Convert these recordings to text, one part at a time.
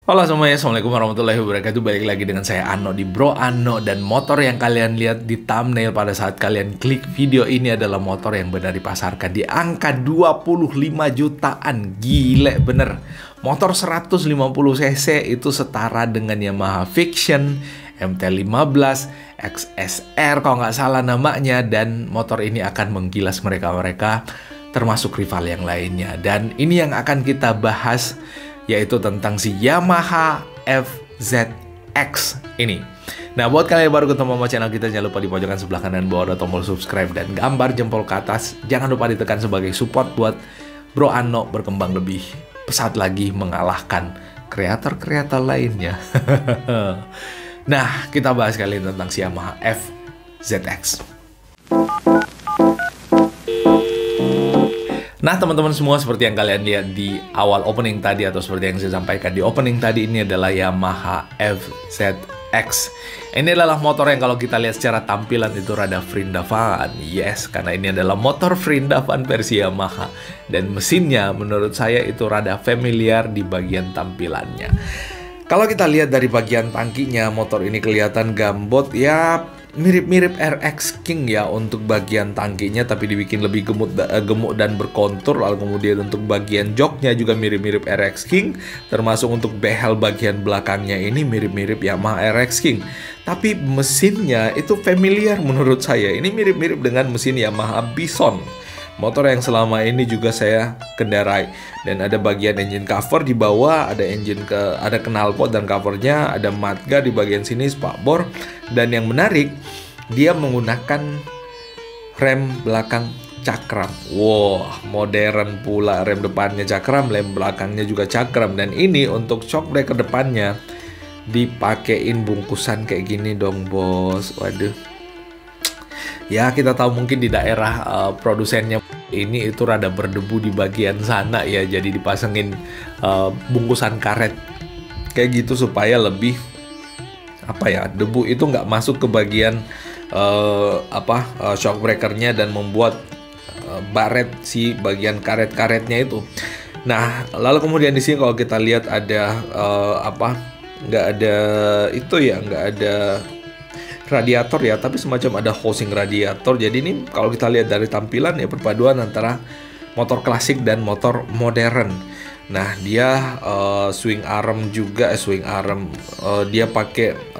Halo semuanya, Assalamualaikum warahmatullahi wabarakatuh. Balik lagi dengan saya Ano di Bro Ano. Dan motor yang kalian lihat di thumbnail pada saat kalian klik video ini adalah motor yang benar dipasarkan di angka 25 jutaan. Gile bener. Motor 150 cc itu setara dengan Yamaha Fiction MT-15 XSR kalau nggak salah namanya. Dan motor ini akan menggilas mereka-mereka termasuk rival yang lainnya. Dan ini yang akan kita bahas, yaitu tentang si Yamaha FZX ini. Nah, buat kalian yang baru ketemu sama channel kita, jangan lupa di pojokan sebelah kanan bawah ada tombol subscribe dan gambar jempol ke atas. Jangan lupa ditekan sebagai support buat Bro Ano berkembang lebih pesat lagi mengalahkan kreator-kreator lainnya. Nah, kita bahas kali ini tentang si Yamaha FZX. Nah, teman-teman semua, seperti yang kalian lihat di awal opening tadi, atau seperti yang saya sampaikan di opening tadi, ini adalah Yamaha FZX. Ini adalah motor yang kalau kita lihat secara tampilan itu rada Vrindavan. Yes, karena ini adalah motor Vrindavan versi Yamaha. Dan mesinnya menurut saya itu rada familiar di bagian tampilannya. Kalau kita lihat dari bagian tangkinya, motor ini kelihatan gambot ya, mirip-mirip RX King ya untuk bagian tangkinya, tapi dibikin lebih gemuk dan berkontur. Lalu kemudian untuk bagian joknya juga mirip-mirip RX King, termasuk untuk behel bagian belakangnya ini mirip-mirip Yamaha RX King. Tapi mesinnya itu familiar menurut saya. Ini mirip-mirip dengan mesin Yamaha Bison, motor yang selama ini juga saya kendarai. Dan ada bagian engine cover di bawah, ada knalpot dan covernya, ada mudguard di bagian sini, spakbor. Dan yang menarik, dia menggunakan rem belakang cakram. Wow, modern pula. Rem depannya cakram, rem belakangnya juga cakram. Dan ini untuk shock breaker depannya dipakein bungkusan kayak gini dong, bos. Waduh. Ya, kita tahu mungkin di daerah produsennya ini itu rada berdebu di bagian sana ya, jadi dipasangin bungkusan karet kayak gitu supaya lebih debu itu nggak masuk ke bagian shock breakernya dan membuat baret si bagian karet-karetnya itu. Nah, lalu kemudian di sini kalau kita lihat ada nggak ada radiator ya, tapi semacam ada housing radiator. Jadi ini kalau kita lihat dari tampilan ya, perpaduan antara motor klasik dan motor modern. Nah, dia swing arm juga, dia pakai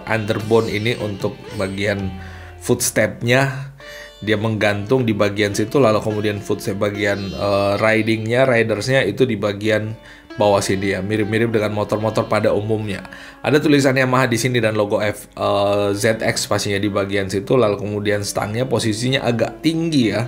underbone ini untuk bagian footstepnya. Dia menggantung di bagian situ, lalu kemudian footstep bagian ridersnya itu di bagian bawah sini ya, mirip-mirip dengan motor-motor pada umumnya. Ada tulisan Yamaha di sini dan logo ZX pastinya di bagian situ. Lalu kemudian stangnya posisinya agak tinggi ya.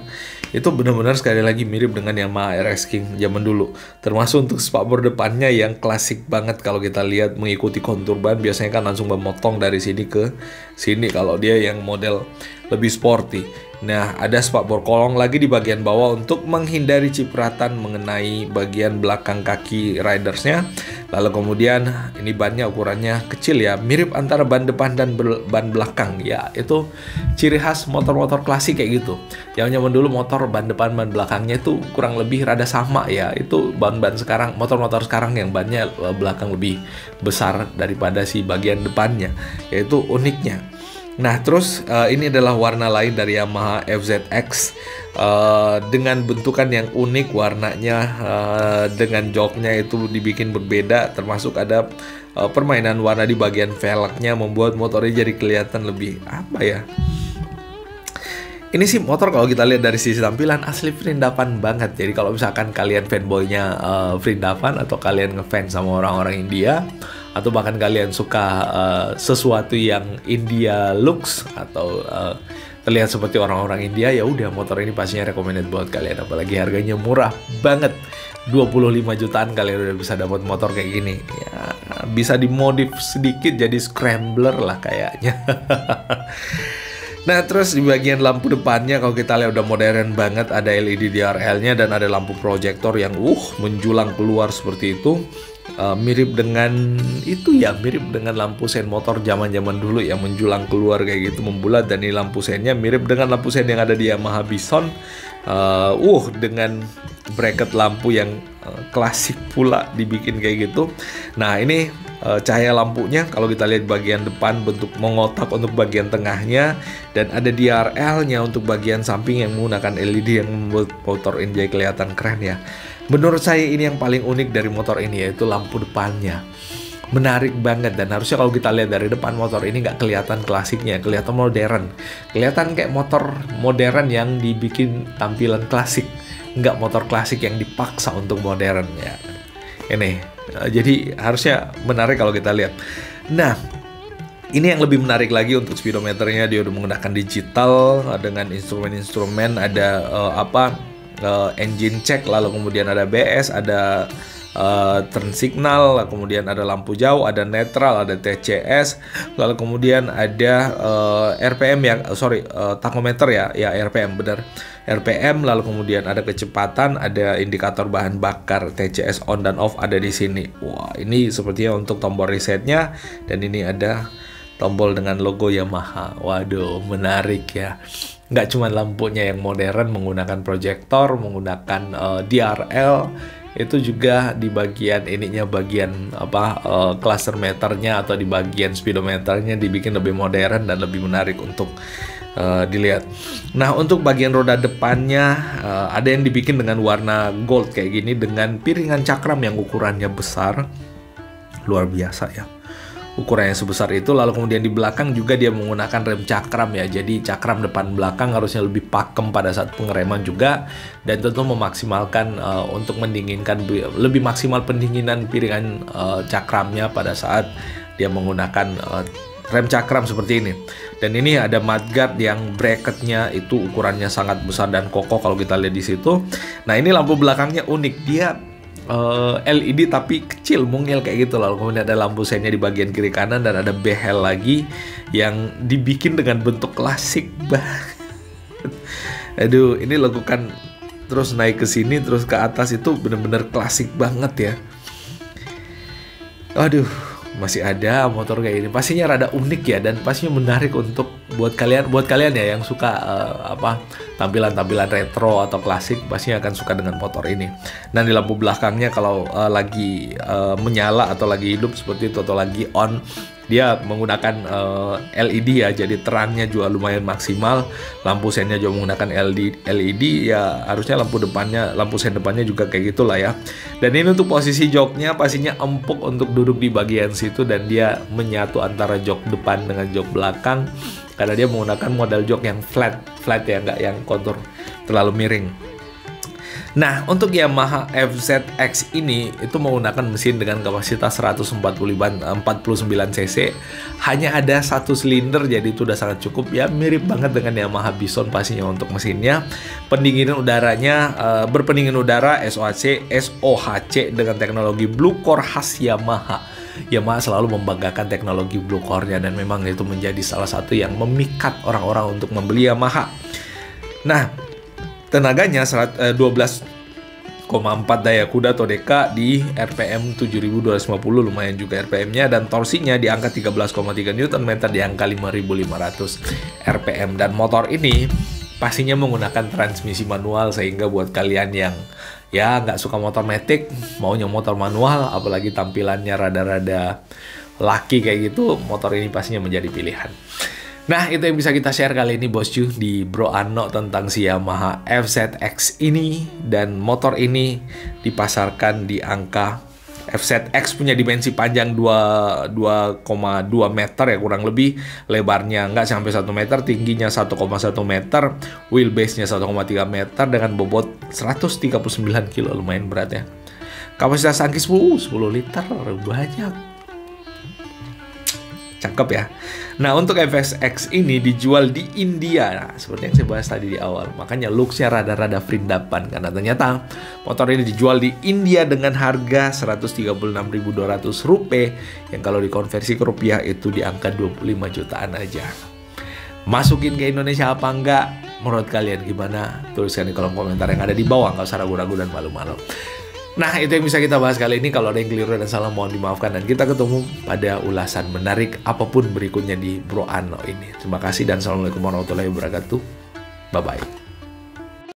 Itu benar-benar sekali lagi mirip dengan Yamaha RX King zaman dulu. Termasuk untuk spakbor depannya yang klasik banget kalau kita lihat mengikuti kontur ban. Biasanya kan langsung memotong dari sini ke sini kalau dia yang model lebih sporty. Nah, ada spakbor kolong lagi di bagian bawah untuk menghindari cipratan mengenai bagian belakang kaki ridersnya. Lalu kemudian ini bannya ukurannya kecil ya, mirip antara ban depan dan ban belakang ya. Itu ciri khas motor-motor klasik kayak gitu. Yang zaman dulu motor ban depan ban belakangnya itu kurang lebih rada sama ya. Itu ban-ban sekarang, motor-motor sekarang yang bannya belakang lebih besar daripada si bagian depannya. Yaitu uniknya. Nah, terus ini adalah warna lain dari Yamaha FZX dengan bentukan yang unik, warnanya dengan joknya itu dibikin berbeda, termasuk ada permainan warna di bagian velgnya membuat motornya jadi kelihatan lebih Ini sih motor kalau kita lihat dari sisi tampilan asli Vrindavan banget. Jadi kalau misalkan kalian fanboynya Vrindavan, atau kalian ngefans sama orang-orang India, atau bahkan kalian suka sesuatu yang India looks atau terlihat seperti orang-orang India, ya udah motor ini pastinya recommended buat kalian. Apalagi harganya murah banget, 25 jutaan kalian udah bisa dapat motor kayak gini. Ya, bisa dimodif sedikit jadi scrambler lah kayaknya. Nah, terus di bagian lampu depannya kalau kita lihat udah modern banget, ada LED DRL-nya dan ada lampu proyektor yang menjulang keluar seperti itu. Mirip dengan lampu sen motor zaman-zaman dulu yang menjulang keluar kayak gitu, membulat. Dan ini lampu sennya mirip dengan lampu sen yang ada di Yamaha Bison, dengan bracket lampu yang klasik pula dibikin kayak gitu. Nah ini cahaya lampunya kalau kita lihat bagian depan bentuk mengotak untuk bagian tengahnya, dan ada DRL-nya untuk bagian samping yang menggunakan LED yang membuat motor ini jadi kelihatan keren ya. Menurut saya ini yang paling unik dari motor ini, yaitu lampu depannya. Menarik banget, dan harusnya kalau kita lihat dari depan motor ini nggak kelihatan klasiknya, kelihatan modern, kelihatan kayak motor modern yang dibikin tampilan klasik, nggak motor klasik yang dipaksa untuk modern ya. Ini jadi harusnya menarik kalau kita lihat. Nah ini yang lebih menarik lagi untuk speedometernya, dia udah menggunakan digital dengan instrumen-instrumen, ada engine check, lalu kemudian ada BS, ada turn signal, kemudian ada lampu jauh, ada netral, ada TCS, lalu kemudian ada RPM ya, tachometer ya RPM benar, RPM, lalu kemudian ada kecepatan, ada indikator bahan bakar, TCS on dan off ada di sini. Wah ini sepertinya untuk tombol resetnya, dan ini ada tombol dengan logo Yamaha. Waduh menarik ya. Nggak cuma lampunya yang modern menggunakan proyektor, menggunakan DRL, itu juga di bagian ininya, bagian cluster meternya atau di bagian speedometernya dibikin lebih modern dan lebih menarik untuk dilihat. Nah untuk bagian roda depannya ada yang dibikin dengan warna gold kayak gini dengan piringan cakram yang ukurannya besar, luar biasa ya. Ukurannya sebesar itu, lalu kemudian di belakang juga dia menggunakan rem cakram ya, jadi cakram depan belakang harusnya lebih pakem pada saat pengereman juga, dan tentu memaksimalkan untuk mendinginkan, lebih maksimal pendinginan piringan cakramnya pada saat dia menggunakan rem cakram seperti ini. Dan ini ada mudguard yang bracketnya itu ukurannya sangat besar dan kokoh kalau kita lihat di situ. Nah ini lampu belakangnya unik, dia LED tapi kecil, mungil kayak gitu. Lalu kemudian ada lampu seinnya di bagian kiri kanan, dan ada behel lagi yang dibikin dengan bentuk klasik banget. Aduh ini lekukan terus naik ke sini terus ke atas, itu bener-bener klasik banget ya. Aduh masih ada motor kayak ini, pastinya rada unik ya, dan pastinya menarik untuk buat kalian ya yang suka tampilan-tampilan retro atau klasik, pastinya akan suka dengan motor ini. Dan di lampu belakangnya kalau lagi menyala atau lagi hidup seperti itu atau lagi on, dia menggunakan LED ya, jadi terangnya juga lumayan maksimal. Lampu seinnya juga menggunakan LED ya, harusnya lampu sein depannya juga kayak gitulah ya. Dan ini untuk posisi joknya pastinya empuk untuk duduk di bagian situ, dan dia menyatu antara jok depan dengan jok belakang karena dia menggunakan model jok yang flat ya, nggak yang kontur terlalu miring. Nah, untuk Yamaha FZX ini itu menggunakan mesin dengan kapasitas 149 cc, hanya ada satu silinder, jadi itu udah sangat cukup ya, mirip banget dengan Yamaha Bison pastinya untuk mesinnya. Pendinginan udaranya berpendingin udara SOHC dengan teknologi Blue Core khas Yamaha. Yamaha selalu membanggakan teknologi Blue Core-nya, dan memang itu menjadi salah satu yang memikat orang-orang untuk membeli Yamaha. Nah, tenaganya 12,4 daya kuda atau deka di RPM 7250, lumayan juga RPM-nya, dan torsinya di angka 13,3 Nm di angka 5500 RPM. Dan motor ini pastinya menggunakan transmisi manual, sehingga buat kalian yang ya nggak suka motor matic, maunya motor manual, apalagi tampilannya rada-rada laki kayak gitu, motor ini pastinya menjadi pilihan. Nah, itu yang bisa kita share kali ini bosku di Bro Ano tentang si Yamaha FZX ini. Dan motor ini dipasarkan di angka, FZX punya dimensi panjang 2,2 meter ya kurang lebih, lebarnya nggak sampai 1 meter, tingginya 1,1 meter, wheelbase-nya 1,3 meter dengan bobot 139 kilo, lumayan berat ya. Kapasitas tangki 10 liter, banyak. Cakep ya. Nah, untuk FZX ini dijual di India, nah, seperti yang saya bahas tadi di awal. Makanya looks-nya rada-rada perindapan, karena ternyata motor ini dijual di India dengan harga Rp136.200, yang kalau dikonversi ke rupiah itu di angka 25 jutaan aja. Masukin ke Indonesia apa enggak? Menurut kalian gimana? Tuliskan di kolom komentar yang ada di bawah, nggak usah ragu-ragu dan malu-malu. Nah, itu yang bisa kita bahas kali ini. Kalau ada yang keliru dan salah mohon dimaafkan, dan kita ketemu pada ulasan menarik apapun berikutnya di Bro Ano ini. Terima kasih dan assalamualaikum warahmatullahi wabarakatuh. Bye-bye.